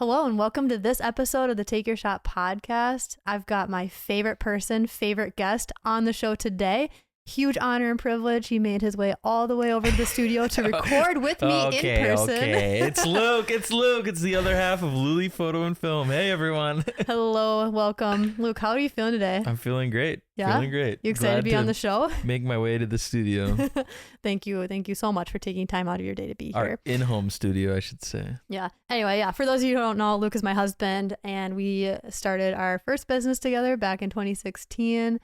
Hello and welcome to this episode of the Take Your Shot podcast. I've got my favorite person, favorite guest on the show today. Huge honor and privilege. He made his way all the way over to the studio to record with me in person. Okay, it's Luke. It's the other half of Lulle Photo and Film. Hey, everyone. Hello, welcome. Luke, how are you feeling today? I'm feeling great. Yeah? Feeling great. You excited to be on the show? Make my way to the studio. Thank you. Thank you so much for taking time out of your day to be here. Our in-home studio, I should say. Yeah. Anyway, for those of you who don't know, Luke is my husband, and we started our first business together back in 2016.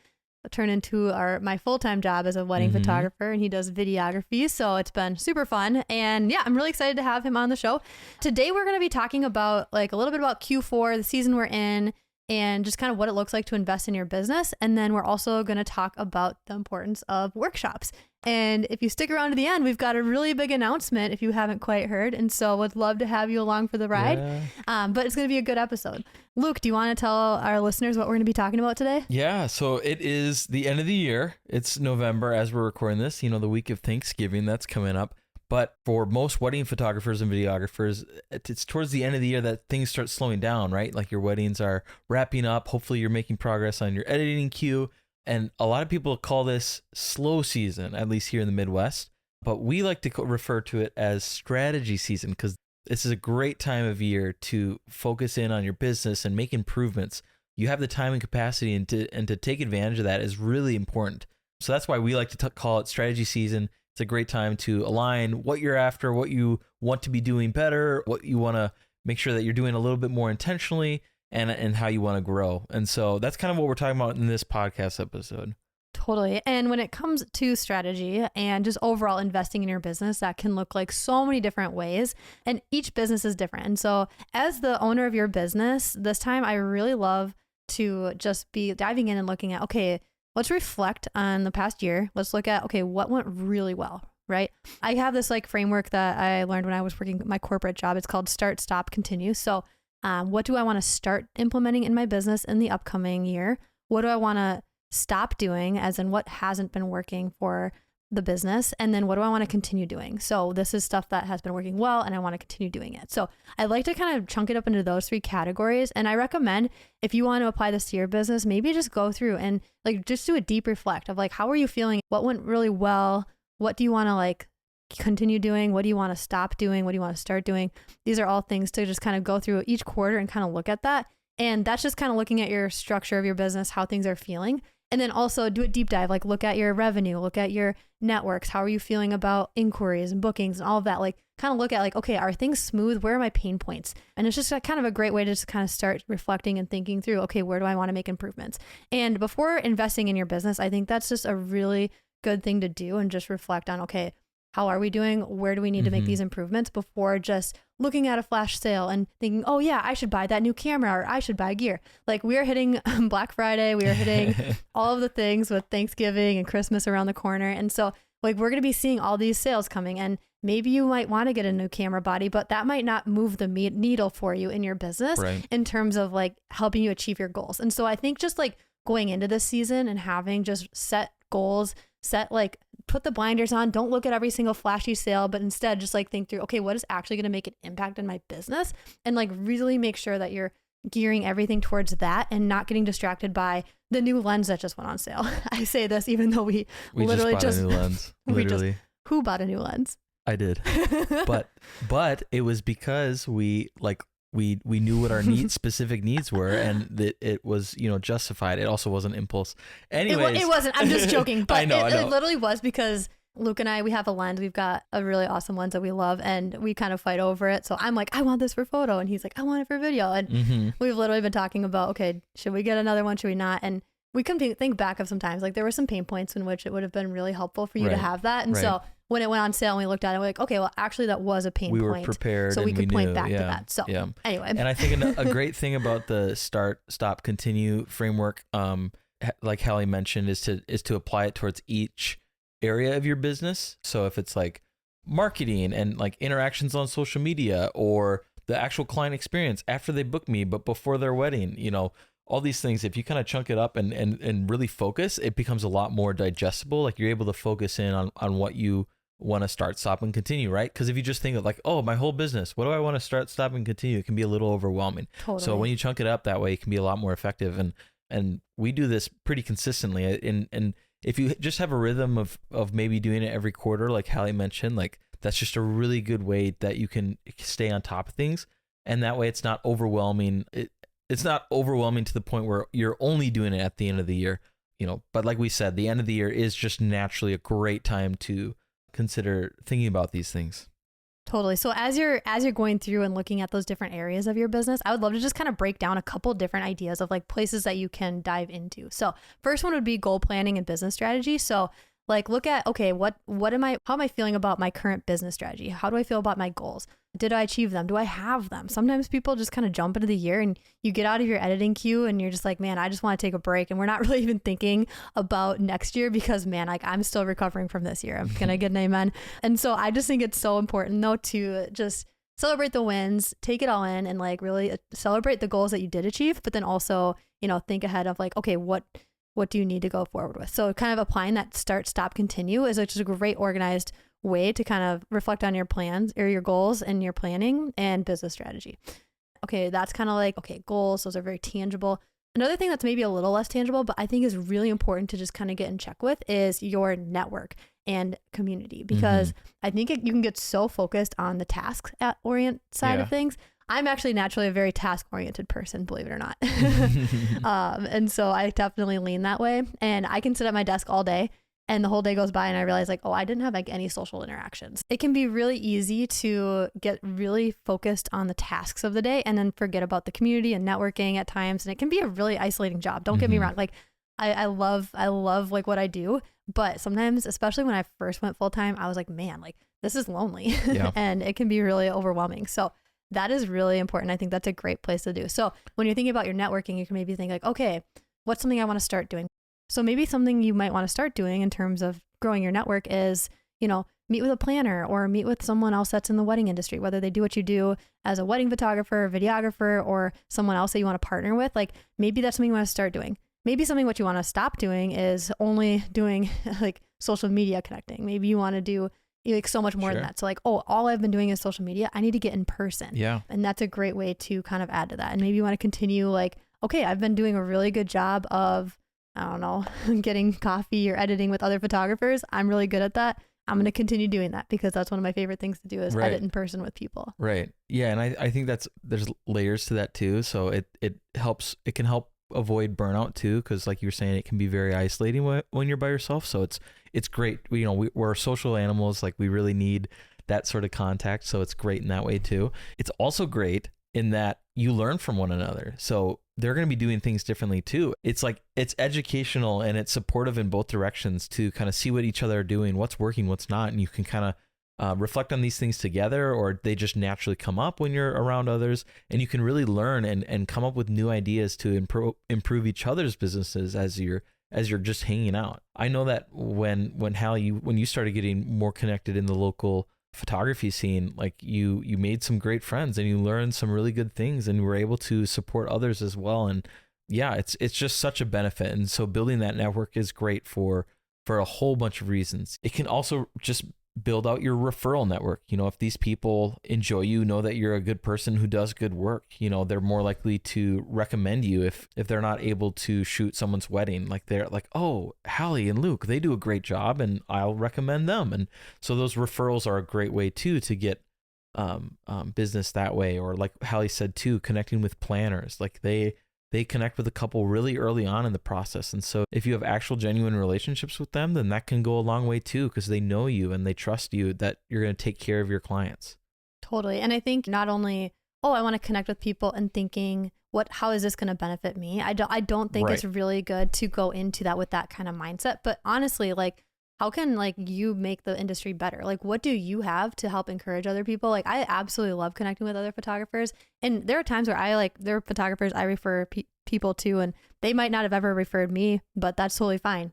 Turned into my full-time job as a wedding photographer, and he does videography, so it's been super fun. And yeah, I'm really excited to have him on the show today. We're going to be talking about a little bit about Q4, the season we're in, and just kind of what it looks like to invest in your business. And then we're also going to talk about the importance of workshops. And if you stick around to the end, we've got a really big announcement if you haven't quite heard. And so would love to have you along for the ride. Yeah. But it's going to be a good episode. Luke, do you want to tell our listeners what we're going to be talking about today? Yeah, so it is the end of the year. It's November as we're recording this, the week of Thanksgiving that's coming up. But for most wedding photographers and videographers, it's towards the end of the year that things start slowing down, right? Like your weddings are wrapping up. Hopefully you're making progress on your editing queue. And a lot of people call this slow season, at least here in the Midwest. But we like to refer to it as strategy season because this is a great time of year to focus in on your business and make improvements. You have the time and capacity, and to take advantage of that is really important. So that's why we like to call it strategy season. It's a great time to align what you're after, what you want to be doing better, what you want to make sure that you're doing a little bit more intentionally, and how you want to grow. And so that's kind of what we're talking about in this podcast episode. Totally. And when it comes to strategy and just overall investing in your business, that can look like so many different ways, and each business is different. And so as the owner of your business, this time I really love to just be diving in and looking at, okay, let's reflect on the past year. Let's look at, okay, what went really well, right? I have this framework that I learned when I was working my corporate job. It's called start, stop, continue. So what do I want to start implementing in my business in the upcoming year? What do I want to stop doing, as in what hasn't been working for the business? And then what do I want to continue doing? So this is stuff that has been working well and I want to continue doing it. So I like to kind of chunk it up into those three categories. And I recommend, if you want to apply this to your business, maybe just go through and just do a deep reflect of how are you feeling? What went really well? What do you want to continue doing? What do you want to stop doing? What do you want to start doing? These are all things to just kind of go through each quarter and kind of look at that. And that's just kind of looking at your structure of your business, how things are feeling. And then also do a deep dive, look at your revenue, look at your networks. How are you feeling about inquiries and bookings and all of that? Kind of look at okay, are things smooth? Where are my pain points? And it's just kind of a great way to just kind of start reflecting and thinking through, okay, where do I want to make improvements? And before investing in your business, I think that's just a really good thing to do, and just reflect on, okay, how are we doing? Where do we need to make these improvements before just looking at a flash sale and thinking, oh yeah, I should buy that new camera, or I should buy gear. We are hitting Black Friday. We are hitting all of the things with Thanksgiving and Christmas around the corner. And so we're going to be seeing all these sales coming, and maybe you might want to get a new camera body, but that might not move the needle for you in your business, right, in terms of helping you achieve your goals. And so I think just going into this season and having just set goals, put the blinders on, don't look at every single flashy sale, but instead just think through, okay, what is actually going to make an impact in my business? And really make sure that you're gearing everything towards that and not getting distracted by the new lens that just went on sale. I say this even though we literally just bought a new lens. Literally. Who bought a new lens? I did. but it was because we knew what our specific needs were, and that it was, justified. It also wasn't impulse. Anyways. It wasn't. I'm just joking. But I know. It literally was because Luke and I, we have a lens. We've got a really awesome lens that we love, and we kind of fight over it. So I'm I want this for photo. And he's I want it for video. And we've literally been talking about, okay, should we get another one? Should we not? And we can think back of sometimes, there were some pain points in which it would have been really helpful for you to have that. And so when it went on sale and we looked at it, we're okay, well, actually that was a pain point. We were prepared, so we could point knew. back to that. So anyway. And I think a great thing about the start, stop, continue framework, like Halle mentioned, is to apply it towards each area of your business. So if it's marketing and interactions on social media, or the actual client experience after they book me, but before their wedding, all these things, if you kind of chunk it up and really focus, it becomes a lot more digestible. You're able to focus in on what you want to start, stop, and continue, right? Because if you just think of like, oh, my whole business, what do I want to start, stop, and continue? It can be a little overwhelming. Totally. So when you chunk it up that way, it can be a lot more effective. And we do this pretty consistently. And if you just have a rhythm of maybe doing it every quarter, like Halle mentioned, like that's just a really good way that you can stay on top of things. And that way it's not overwhelming. It's not overwhelming to the point where you're only doing it at the end of the year, but like we said, the end of the year is just naturally a great time to consider thinking about these things. Totally. So as you're going through and looking at those different areas of your business, I would love to just kind of break down a couple different ideas of like places that you can dive into. So first one would be goal planning and business strategy. So like look at, okay, how am I feeling about my current business strategy? How do I feel about my goals? Did I achieve them? Do I have them? Sometimes people just kind of jump into the year and you get out of your editing queue and you're just like, man, I just want to take a break. And we're not really even thinking about next year because man, like I'm still recovering from this year. I'm going to get an amen. And so I just think it's so important though to just celebrate the wins, take it all in and like really celebrate the goals that you did achieve, but then also, think ahead of like, okay, what do you need to go forward with? So kind of applying that start, stop, continue is just a great organized way to kind of reflect on your plans or your goals and your planning and business strategy. Okay, that's kind of like, okay, goals, those are very tangible. Another thing that's maybe a little less tangible, but I think is really important to just kind of get in check with is your network and community, because I think you can get so focused on the task orient side of things. I'm actually naturally a very task-oriented person, believe it or not. And so I definitely lean that way. And I can sit at my desk all day and the whole day goes by and I realize like, oh, I didn't have like any social interactions. It can be really easy to get really focused on the tasks of the day and then forget about the community and networking at times. And it can be a really isolating job. Don't get me wrong. Like I love like what I do, but sometimes, especially when I first went full-time, I was like, man, like this is lonely and it can be really overwhelming. So that is really important. I think that's a great place to do. So when you're thinking about your networking, you can maybe think like, okay, what's something I want to start doing? So maybe something you might want to start doing in terms of growing your network is, meet with a planner or meet with someone else that's in the wedding industry, whether they do what you do as a wedding photographer, videographer, or someone else that you want to partner with. Like maybe that's something you want to start doing. Maybe something what you want to stop doing is only doing like social media connecting. Maybe you want to do like so much more than that. So like, oh, all I've been doing is social media. I need to get in person. Yeah. And that's a great way to kind of add to that. And maybe you want to continue like, okay, I've been doing a really good job of, I don't know, getting coffee or editing with other photographers. I'm really good at that. I'm going to continue doing that because that's one of my favorite things to do is edit in person with people. Right. Yeah. And I think there's layers to that too. So it can help avoid burnout too. Cause like you were saying, it can be very isolating when you're by yourself. So it's great. We're social animals. Like we really need that sort of contact. So it's great in that way too. It's also great in that you learn from one another. So they're going to be doing things differently too. It's like, it's educational and it's supportive in both directions to kind of see what each other are doing, what's working, what's not. And you can kind of reflect on these things together, or they just naturally come up when you're around others, and you can really learn and come up with new ideas to improve each other's businesses as you're just hanging out. I know that when Halle, when you started getting more connected in the local photography scene, like you made some great friends and you learned some really good things and were able to support others as well. And yeah, it's just such a benefit. And so building that network is great for a whole bunch of reasons. It can also just build out your referral network. If these people enjoy you, know that you're a good person who does good work, they're more likely to recommend you if they're not able to shoot someone's wedding. Like they're like, oh, Halle and Luke, they do a great job and I'll recommend them. And so those referrals are a great way too to get business that way. Or like Halle said too, connecting with planners. Like they connect with a couple really early on in the process. And so if you have actual genuine relationships with them, then that can go a long way too, because they know you and they trust you that you're going to take care of your clients. Totally. And I think not only, I want to connect with people and thinking, how is this going to benefit me? I don't think it's really good to go into that with that kind of mindset. But honestly, like, how can like you make the industry better? Like, what do you have to help encourage other people? Like, I absolutely love connecting with other photographers. And there are times where there are photographers I refer people to, and they might not have ever referred me, but that's totally fine.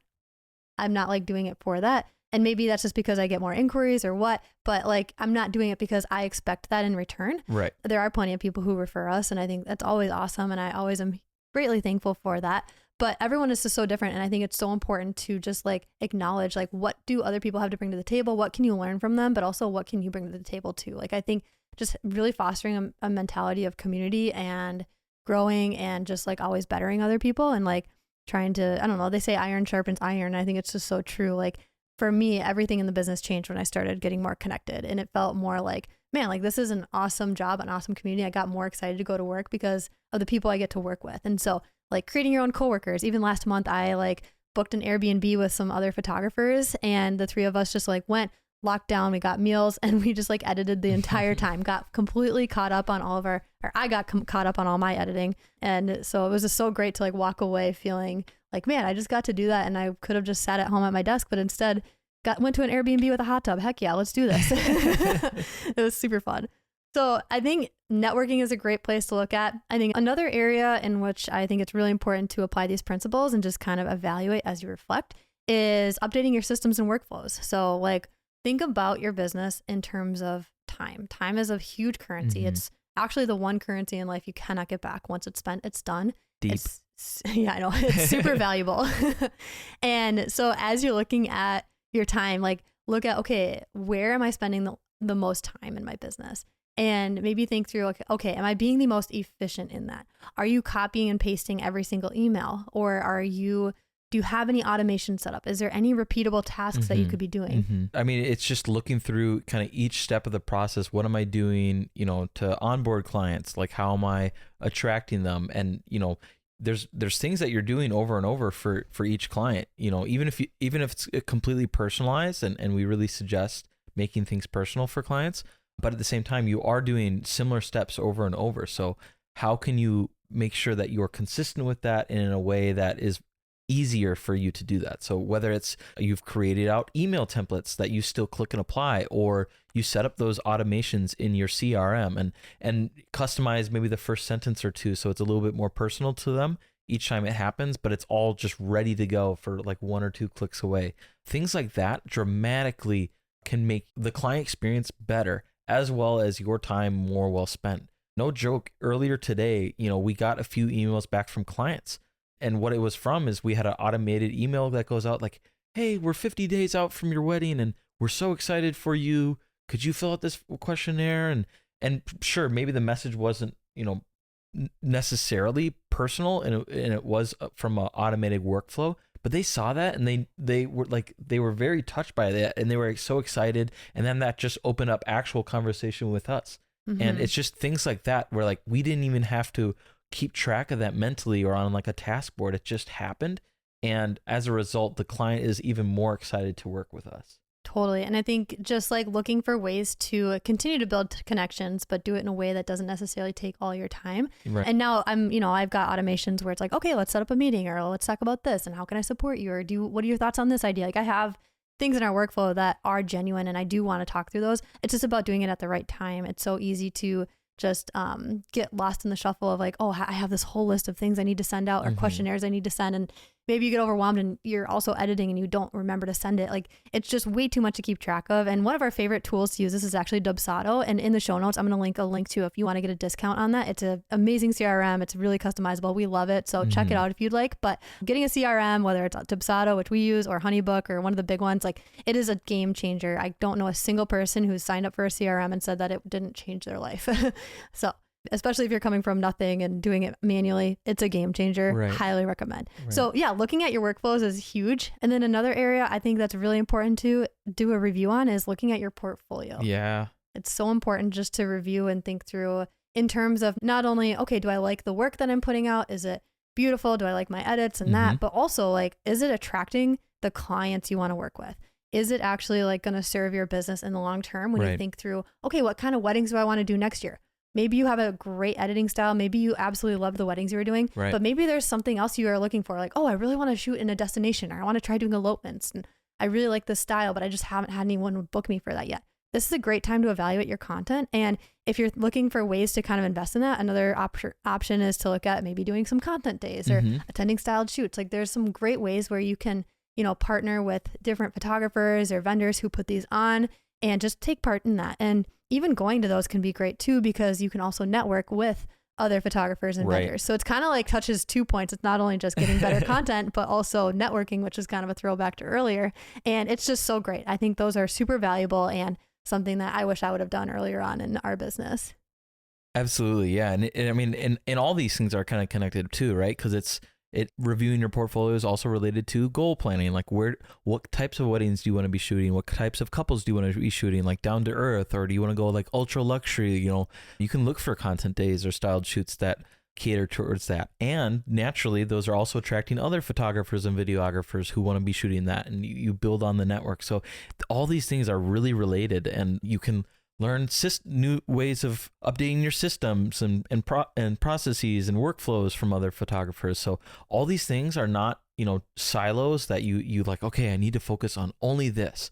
I'm not like doing it for that. And maybe that's just because I get more inquiries or what, but like, I'm not doing it because I expect that in return. Right. There are plenty of people who refer us, and I think that's always awesome. And I always am greatly thankful for that. but everyone is just so different. And I think it's so important to just like acknowledge, like, what do other people have to bring to the table? What can you learn from them? But also what can you bring to the table too? Like, I think just really fostering a mentality of community and growing and just like always bettering other people and like trying to, I don't know, they say iron sharpens iron. I think it's just so true. Like for me, everything in the business changed when I started getting more connected, and it felt more like, man, like this is an awesome job, an awesome community. I got more excited to go to work because of the people I get to work with. And so like creating your own coworkers. Even last month, I like booked an Airbnb with some other photographers, and the three of us just like went, locked down, we got meals, and we just like edited the entire time, got completely caught up on all of our, or I got caught up on all my editing. And so it was just so great to like walk away feeling like, man, I just got to do that. And I could have just sat at home at my desk, but instead went to an Airbnb with a hot tub. Heck yeah, let's do this. It was super fun. So I think networking is a great place to look at. I think another area in which I think it's really important to apply these principles and just kind of evaluate as you reflect is updating your systems and workflows. So like think about your business in terms of time. Time is a huge currency. It's actually the one currency in life you cannot get back. Once it's spent, it's done. Deep. Yeah, I know. It's super valuable. And so as you're looking at your time, like look at, okay, where am I spending the most time in my business? And maybe think through, like, okay, am I being the most efficient in that? Are you copying and pasting every single email? Or do you have any automation set up? Is there any repeatable tasks that you could be doing? I mean, it's just looking through kind of each step of the process. What am I doing, to onboard clients? Like, how am I attracting them? And, there's things that you're doing over and over for each client, even if it's completely personalized, and we really suggest making things personal for clients. But at the same time, you are doing similar steps over and over. So how can you make sure that you're consistent with that and in a way that is easier for you to do that? So whether it's you've created out email templates that you still click and apply, or you set up those automations in your CRM and customize maybe the first sentence or two so it's a little bit more personal to them each time it happens, but it's all just ready to go for like 1 or 2 clicks away. Things like that dramatically can make the client experience better, as well as your time more well spent. No joke, earlier today, we got a few emails back from clients. And what it was from is we had an automated email that goes out like, hey, we're 50 days out from your wedding and we're so excited for you. Could you fill out this questionnaire? And sure, maybe the message wasn't, necessarily personal, and it was from an automated workflow, but they saw that and they were very touched by that, and they were so excited. And then that just opened up actual conversation with us. And it's just things like that where like we didn't even have to keep track of that mentally or on like a task board. It just happened. And as a result, the client is even more excited to work with us. Totally. And I think just like looking for ways to continue to build connections, but do it in a way that doesn't necessarily take all your time. Right. And now I've got automations where it's like, okay, let's set up a meeting, or let's talk about this and how can I support you? Or what are your thoughts on this idea? Like I have things in our workflow that are genuine and I do want to talk through those. It's just about doing it at the right time. It's so easy to just get lost in the shuffle of like, oh, I have this whole list of things I need to send out or questionnaires I need to send. And maybe you get overwhelmed and you're also editing and you don't remember to send it. Like it's just way too much to keep track of. And one of our favorite tools to use this is actually Dubsado. And in the show notes, I'm going to link a link to if you want to get a discount on that. It's an amazing CRM. It's really customizable. We love it. So check it out if you'd like. But getting a CRM, whether it's Dubsado, which we use, or Honeybook, or one of the big ones, like it is a game changer. I don't know a single person who's signed up for a CRM and said that it didn't change their life. So especially if you're coming from nothing and doing it manually, it's a game changer. Right. Highly recommend. Right. So yeah, looking at your workflows is huge. And then another area I think that's really important to do a review on is looking at your portfolio. Yeah. It's so important just to review and think through in terms of not only, okay, do I like the work that I'm putting out? Is it beautiful? Do I like my edits and that? But also like, is it attracting the clients you want to work with? Is it actually like going to serve your business in the long term when you think through, okay, what kind of weddings do I want to do next year? Maybe you have a great editing style. Maybe you absolutely love the weddings you were doing, but maybe there's something else you are looking for. Like, oh, I really want to shoot in a destination, or I want to try doing elopements. And I really like this style, but I just haven't had anyone book me for that yet. This is a great time to evaluate your content. And if you're looking for ways to kind of invest in that, another option is to look at maybe doing some content days or attending styled shoots. Like there's some great ways where you can, partner with different photographers or vendors who put these on and just take part in that. And even going to those can be great too, because you can also network with other photographers and Right. vendors. So it's kind of like touches 2 points. It's not only just getting better content, but also networking, which is kind of a throwback to earlier. And it's just so great. I think those are super valuable and something that I wish I would have done earlier on in our business. Absolutely. Yeah. And I mean, and all these things are kind of connected too, right? Because reviewing your portfolio is also related to goal planning. Like what types of weddings do you want to be shooting? What types of couples do you want to be shooting? Like down to earth, or do you want to go like ultra luxury? You can look for content days or styled shoots that cater towards that. And naturally, those are also attracting other photographers and videographers who want to be shooting that, and you build on the network. So all these things are really related, and you can learn new ways of updating your systems and processes and workflows from other photographers. So all these things are not, silos that you like, okay, I need to focus on only this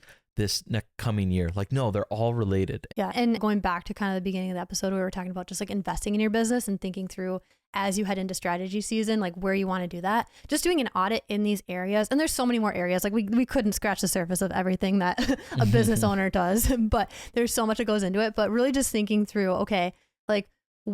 next coming year. Like, no, they're all related. Yeah. And going back to kind of the beginning of the episode, we were talking about just like investing in your business and thinking through as you head into strategy season, like where you want to do that, just doing an audit in these areas. And there's so many more areas. Like we couldn't scratch the surface of everything that a business owner does, but there's so much that goes into it. But really just thinking through, okay, like,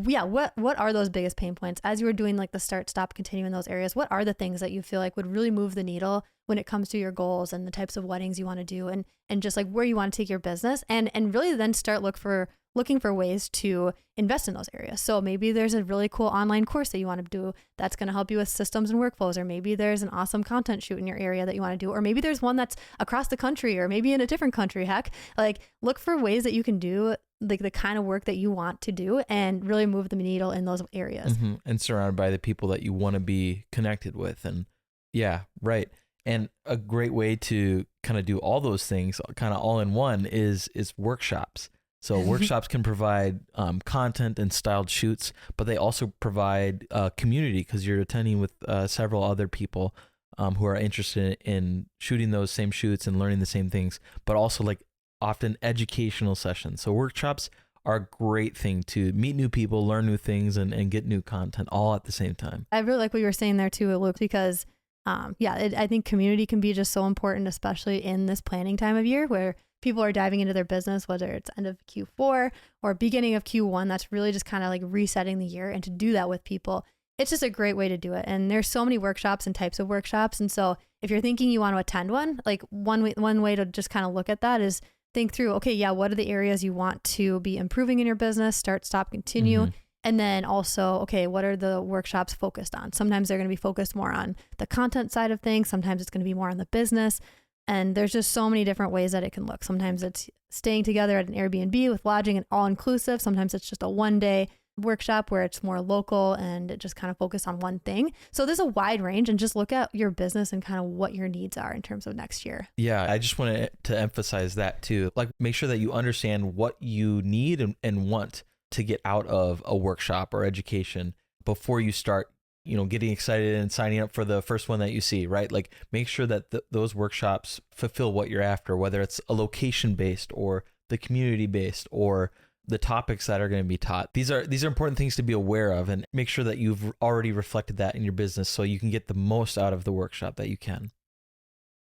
yeah, what are those biggest pain points as you were doing like the start, stop, continue in those areas? What are the things that you feel like would really move the needle when it comes to your goals and the types of weddings you want to do, and just like where you want to take your business, and really then start looking for ways to invest in those areas. So maybe there's a really cool online course that you want to do that's going to help you with systems and workflows, or maybe there's an awesome content shoot in your area that you want to do, or maybe there's one that's across the country, or maybe in a different country. Heck, like look for ways that you can do like the kind of work that you want to do and really move the needle in those areas. Mm-hmm. And surrounded by the people that you want to be connected with. And yeah, right. And a great way to kind of do all those things kind of all in one is workshops. So workshops can provide content and styled shoots, but they also provide community, because you're attending with several other people who are interested in shooting those same shoots and learning the same things, but also like often educational sessions. So workshops are a great thing to meet new people, learn new things, and get new content all at the same time. I really like what you were saying there too, Luke, because I think community can be just so important, especially in this planning time of year where people are diving into their business, whether it's end of Q4 or beginning of Q1. That's really just kind of like resetting the year. And to do that with people, it's just a great way to do it. And there's so many workshops and types of workshops. And so if you're thinking you want to attend one, like one way to just kind of look at that is think through, okay, yeah, what are the areas you want to be improving in your business? Start, stop, continue. Mm-hmm. And then also, okay, what are the workshops focused on? Sometimes they're going to be focused more on the content side of things. Sometimes it's going to be more on the business. And there's just so many different ways that it can look. Sometimes it's staying together at an Airbnb with lodging and all inclusive. Sometimes it's just a 1-day workshop where it's more local and it just kind of focus on one thing. So there's a wide range, and just look at your business and kind of what your needs are in terms of next year. Yeah, I just wanted to emphasize that too. Like, make sure that you understand what you need and want to get out of a workshop or education before you start, getting excited and signing up for the first one that you see, right? Like, make sure that those workshops fulfill what you're after, whether it's a location based or the community based or the topics that are going to be taught. These are important things to be aware of, and make sure that you've already reflected that in your business so you can get the most out of the workshop that you can.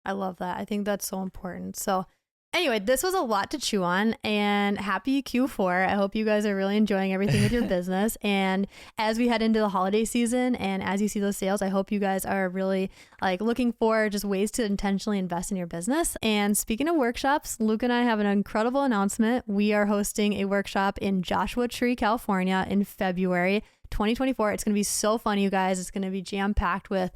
I love that. I think that's so important. So anyway, this was a lot to chew on, and happy Q4. I hope you guys are really enjoying everything with your business. And as we head into the holiday season and as you see those sales, I hope you guys are really like looking for just ways to intentionally invest in your business. And speaking of workshops, Luke and I have an incredible announcement. We are hosting a workshop in Joshua Tree, California in February 2024. It's going to be so fun, you guys. It's going to be jam-packed with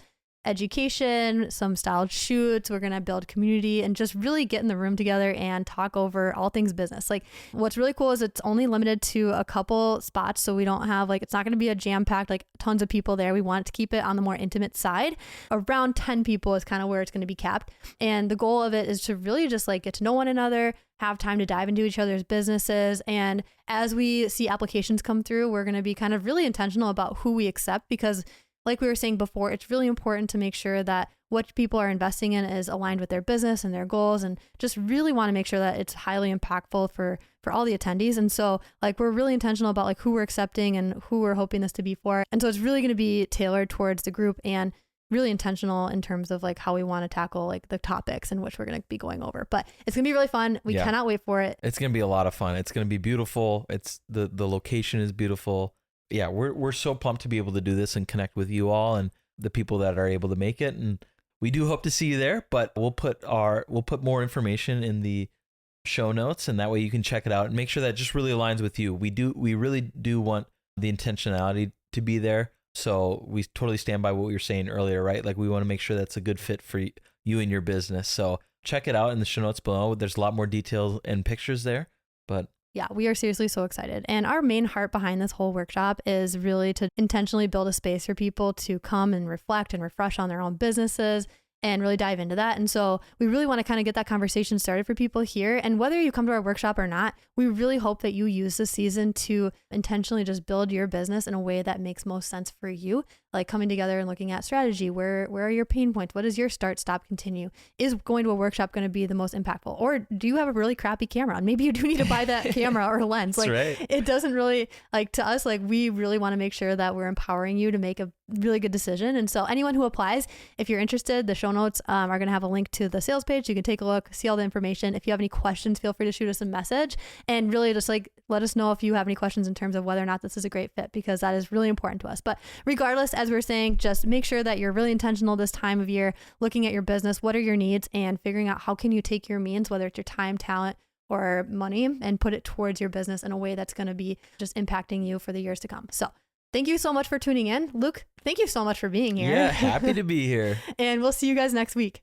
education, some styled shoots. We're going to build community and just really get in the room together and talk over all things business. Like, what's really cool is it's only limited to a couple spots. So we don't have it's not going to be a jam-packed, tons of people there. We want to keep it on the more intimate side. Around 10 people is kind of where it's going to be capped. And the goal of it is to really just get to know one another, have time to dive into each other's businesses. And as we see applications come through, we're going to be kind of really intentional about who we accept, because like we were saying before, it's really important to make sure that what people are investing in is aligned with their business and their goals, and just really want to make sure that it's highly impactful for all the attendees. And so we're really intentional about who we're accepting and who we're hoping this to be for. And so it's really going to be tailored towards the group and really intentional in terms of how we want to tackle the topics in which we're going to be going over. But it's going to be really fun. We cannot wait for it. It's going to be a lot of fun. It's going to be beautiful. The location is beautiful. yeah, we're so pumped to be able to do this and connect with you all and the people that are able to make it. And we do hope to see you there, but we'll put more information in the show notes, and that way you can check it out and make sure that it just really aligns with you. We really do want the intentionality to be there. So we totally stand by what you were saying earlier, right? Like we want to make sure that's a good fit for you and your business. So check it out in the show notes below. There's a lot more details and pictures there, but yeah, we are seriously so excited. And our main heart behind this whole workshop is really to intentionally build a space for people to come and reflect and refresh on their own businesses and really dive into that. And so we really want to kind of get that conversation started for people here. And whether you come to our workshop or not, we really hope that you use this season to intentionally just build your business in a way that makes most sense for you, like coming together and looking at strategy. Where are your pain points? What is your start, stop, continue? Is going to a workshop going to be the most impactful? Or do you have a really crappy camera? And maybe you do need to buy that camera or lens. That's like right. It doesn't really, like to us, like we really want to make sure that we're empowering you to make a really good decision. And so anyone who applies, if you're interested, the show notes are going to have a link to the sales page. You can take a look, see all the information. If you have any questions, feel free to shoot us a message and really just like let us know if you have any questions in terms of whether or not this is a great fit, because that is really important to us. But regardless, as we were saying, just make sure that you're really intentional this time of year, looking at your business, what are your needs, and figuring out how can you take your means, whether it's your time, talent, or money, and put it towards your business in a way that's going to be just impacting you for the years to come. So thank you so much for tuning in. Luke, thank you so much for being here. Yeah, happy to be here. And we'll see you guys next week.